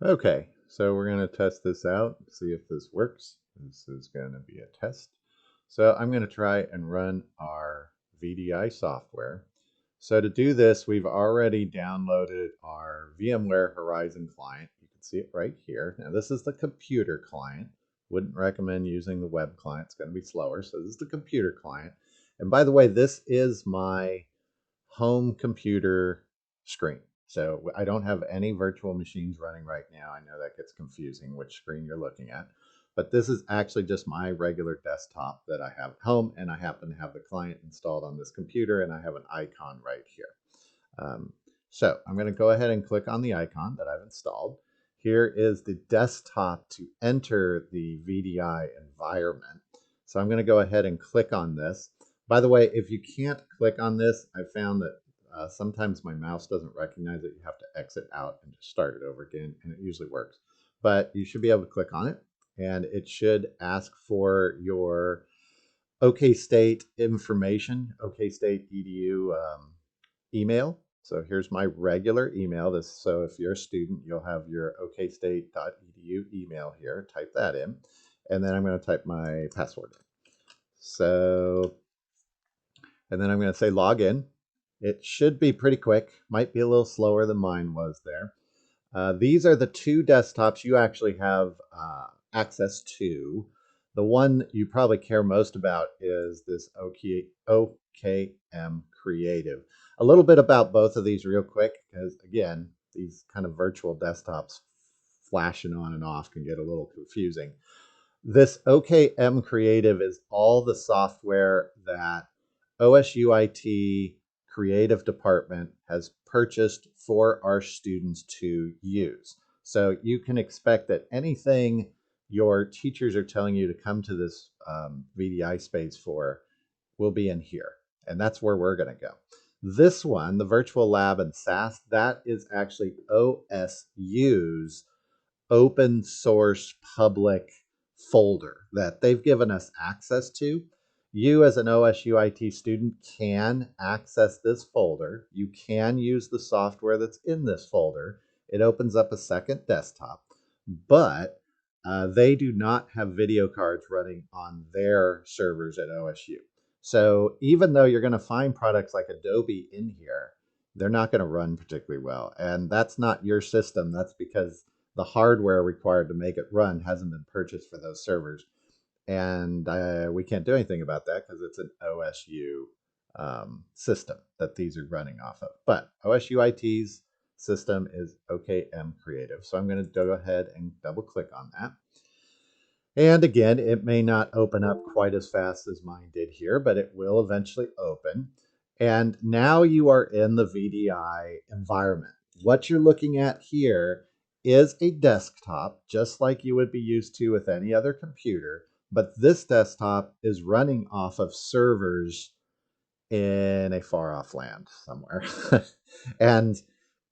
Okay, so we're going to test this out, see if this works. This is going to be a test. So I'm going to try and run our VDI software. So to do this, we've already downloaded our VMware Horizon client. You can see it right here. Now this is the computer client. Wouldn't recommend using the web client. It's going to be slower. So this is the computer client. And by the way, this is my home computer screen. So I don't have any virtual machines running right now. I know that gets confusing which screen you're looking at, but this is actually just my regular desktop that I have at home, and I happen to have the client installed on this computer, and I have an icon right here. So I'm going to go ahead and click on the icon that I've installed. Here is the desktop to enter the VDI environment. So I'm going to go ahead and click on this. By the way, if you can't click on this, I found that sometimes my mouse doesn't recognize it. You have to exit out and just start it over again, and it usually works. But you should be able to click on it, and it should ask for your OK State information, OK State EDU email. So here's my regular email. So if you're a student, you'll have your okstate.edu email here. Type that in, and then I'm going to type my password. So, and then I'm going to say log in. It should be pretty quick. Might be a little slower than mine was there. These are the two desktops you actually have access to. The one you probably care most about is this OKM Creative. A little bit about both of these real quick, because again, these kind of virtual desktops flashing on and off can get a little confusing. This OKM Creative is all the software that OSUIT Creative Department has purchased for our students to use. So you can expect that anything your teachers are telling you to come to this VDI space for will be in here. And that's where we're going to go. This one, the Virtual Lab and SAS, that is actually OSU's open source public folder that they've given us access to. You as an OSUIT student can access this folder. You can use the software that's in this folder. It opens up a second desktop, but they do not have video cards running on their servers at OSU. So even though you're going to find products like Adobe in here, they're not going to run particularly well. And that's not your system. That's because the hardware required to make it run hasn't been purchased for those servers. And we can't do anything about that because it's an OSU system that these are running off of. But OSUIT's system is OKM Creative. So I'm going to go ahead and double click on that. And again, it may not open up quite as fast as mine did here, but it will eventually open. And now you are in the VDI environment. What you're looking at here is a desktop, just like you would be used to with any other computer, but this desktop is running off of servers in a far off land somewhere. And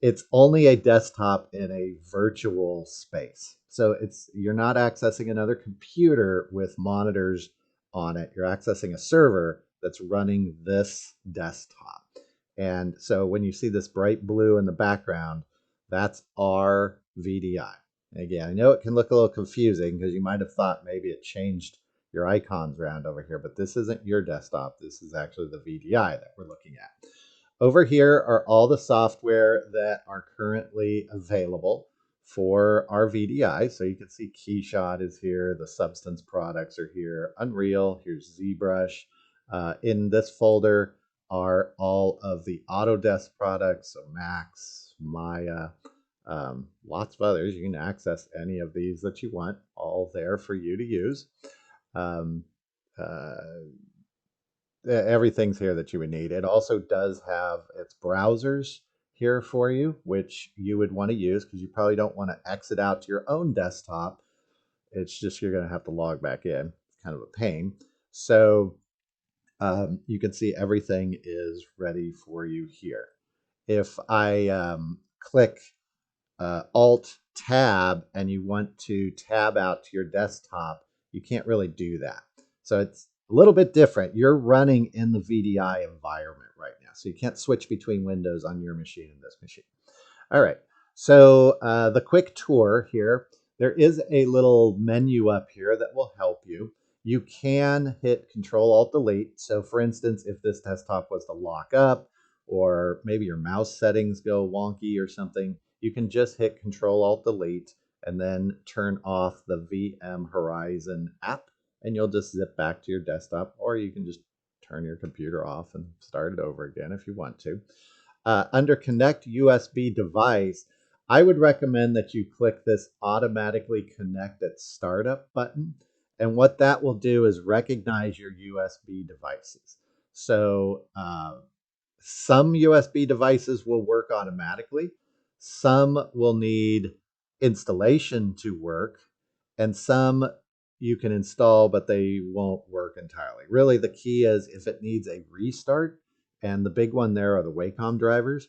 it's only a desktop in a virtual space. So you're not accessing another computer with monitors on it. You're accessing a server that's running this desktop. And so when you see this bright blue in the background, that's our VDI. Again, I know it can look a little confusing because you might have thought maybe it changed your icons around over here, but this isn't your desktop. This is actually the VDI that we're looking at. Over here are all the software that are currently available for our VDI. So you can see Keyshot is here, the Substance products are here, Unreal, here's ZBrush. In this folder are all of the Autodesk products, so Max, Maya, lots of others. You can access any of these that you want, all there for you to use. Um, uh, Everything's here that you would need. It also does have its browsers here for you, which you would want to use because you probably don't want to exit out to your own desktop. It's just you're going to have to log back in. It's kind of a pain. So you can see everything is ready for you here. If I click Alt Tab and you want to tab out to your desktop, you can't really do that. So it's a little bit different. You're running in the VDI environment right now, so you can't switch between windows on your machine and this machine. All right, So the quick tour here, there is a little menu up here that will help you. You can hit Control Alt Delete. So for instance, if this desktop was to lock up or maybe your mouse settings go wonky or something, you can just hit Control Alt Delete and then turn off the VM Horizon app and you'll just zip back to your desktop, or you can just turn your computer off and start it over again if you want to. Under Connect USB Device, I would recommend that you click this Automatically Connect at Startup button. And what that will do is recognize your USB devices. So some USB devices will work automatically. Some will need installation to work. And some you can install, but they won't work entirely. Really, the key is if it needs a restart, and the big one there are the Wacom drivers.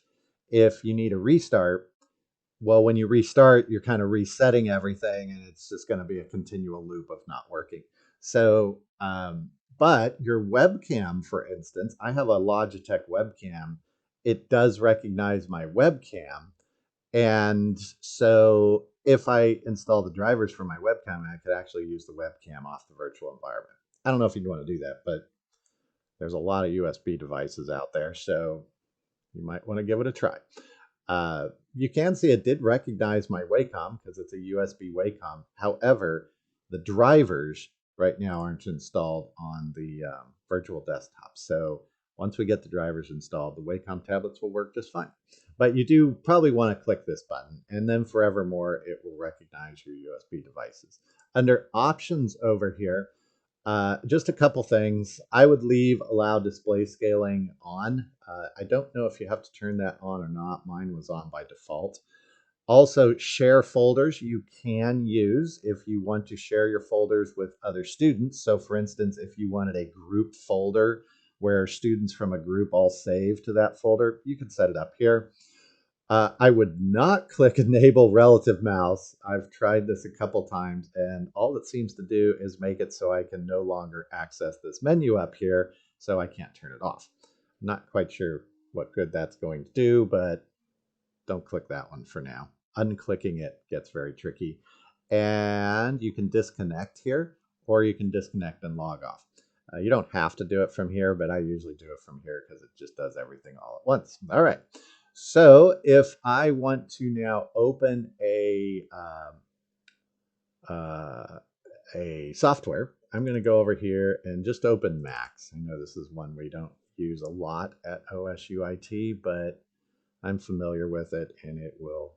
If you need a restart, well, when you restart, you're kind of resetting everything, and it's just going to be a continual loop of not working. So, but your webcam, for instance, I have a Logitech webcam. It does recognize my webcam. And so if I install the drivers for my webcam, I could actually use the webcam off the virtual environment. I don't know if you'd want to do that, but there's a lot of USB devices out there. So you might want to give it a try. You can see it did recognize my Wacom because it's a USB Wacom. However, the drivers right now aren't installed on the virtual desktop. So once we get the drivers installed, the Wacom tablets will work just fine. But you do probably want to click this button, and then forevermore, it will recognize your USB devices. Under Options over here, just a couple things. I would leave Allow Display Scaling on. I don't know if you have to turn that on or not. Mine was on by default. Also, share folders you can use if you want to share your folders with other students. So for instance, if you wanted a group folder where students from a group all save to that folder, you can set it up here. I would not click Enable Relative Mouse. I've tried this a couple times, and all it seems to do is make it so I can no longer access this menu up here, so I can't turn it off. I'm not quite sure what good that's going to do, but don't click that one for now. Unclicking it gets very tricky. And you can disconnect here, or you can disconnect and log off. You don't have to do it from here, but I usually do it from here because it just does everything all at once. All right. So if I want to now open a software, I'm going to go over here and just open Max. I know this is one we don't use a lot at OSUIT, but I'm familiar with it and it will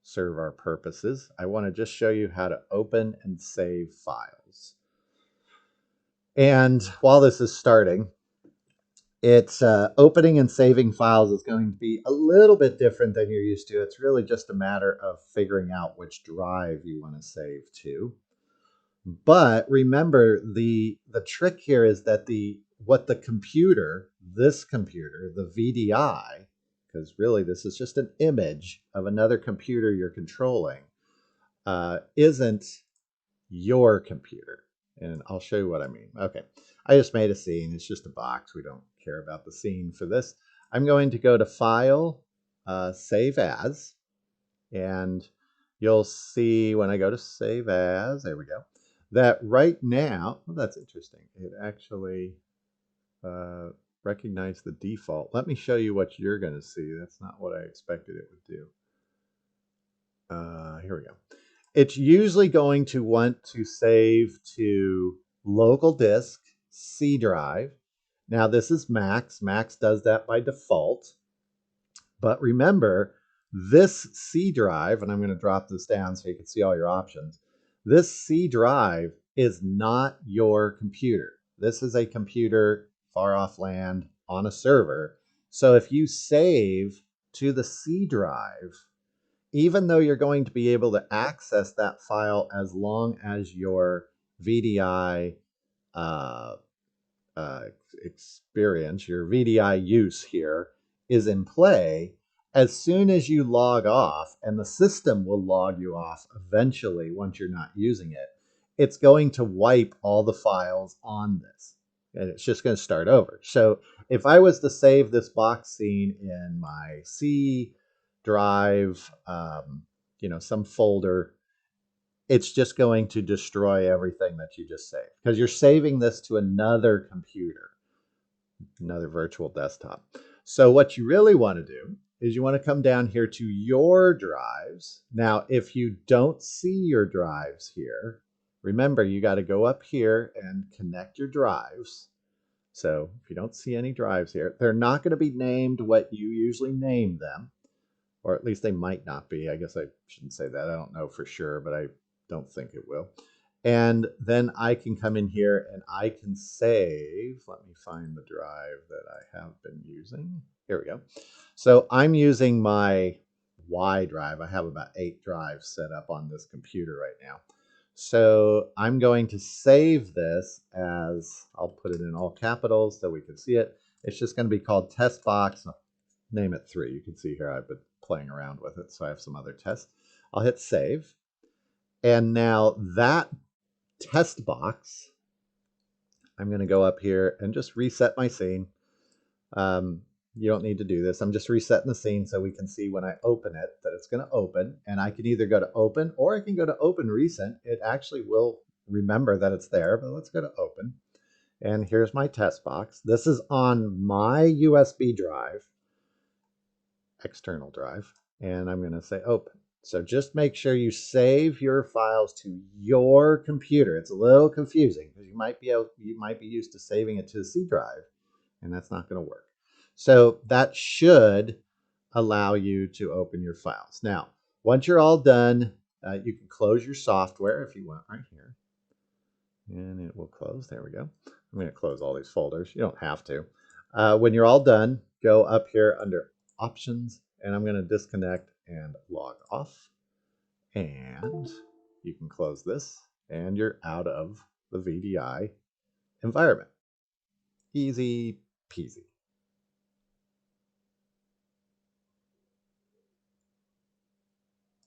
serve our purposes. I want to just show you how to open and save files. And while this is starting, it's opening and saving files is going to be a little bit different than you're used to. It's really just a matter of figuring out which drive you want to save to. But remember, the trick here is that what the computer, this computer, the VDI, because really this is just an image of another computer you're controlling, isn't your computer. And I'll show you what I mean. Okay, I just made a scene. It's just a box. We don't care about the scene for this. I'm going to go to File, Save As, and you'll see when I go to Save As, there we go, that right now, well, that's interesting. It actually recognized the default. Let me show you what you're going to see. That's not what I expected it would do. Here we go. It's usually going to want to save to local disk, C drive. Now this is Max. Max does that by default. But remember, this C drive, and I'm going to drop this down so you can see all your options. This C drive is not your computer. This is a computer far off land on a server. So if you save to the C drive, even though you're going to be able to access that file as long as your VDI experience, your VDI use here is in play, as soon as you log off, and the system will log you off eventually once you're not using it, it's going to wipe all the files on this. And it's just going to start over. So if I was to save this box scene in my C drive, some folder, it's just going to destroy everything that you just saved because you're saving this to another computer, another virtual desktop. So what you really want to do is you want to come down here to your drives. Now, if you don't see your drives here, remember you got to go up here and connect your drives. So if you don't see any drives here, they're not going to be named what you usually name them, or at least they might not be. I guess I shouldn't say that. I don't know for sure, but I don't think it will. And then I can come in here and I can save. Let me find the drive that I have been using. Here we go. So I'm using my Y drive. I have about 8 drives set up on this computer right now. So I'm going to save this as, I'll put it in all capitals so we can see it. It's just going to be called test box. Name it 3. You can see here I've been playing around with it, so I have some other tests. I'll hit save. And now that test box, I'm going to go up here and just reset my scene. You don't need to do this. I'm just resetting the scene so we can see when I open it that it's going to open. And I can either go to open or I can go to open recent. It actually will remember that it's there, but let's go to open. And here's my test box. This is on my USB drive, external drive, and I'm going to say open. So just make sure you save your files to your computer. It's a little confusing because you might be used to saving it to the C drive, and that's not going to work. So that should allow you to open your files. Now, once you're all done, you can close your software if you want right here, and it will close. There we go. I'm going to close all these folders. You don't have to. When you're all done, go up here under options, and I'm going to disconnect and log off. And you can close this, and you're out of the VDI environment. Easy peasy.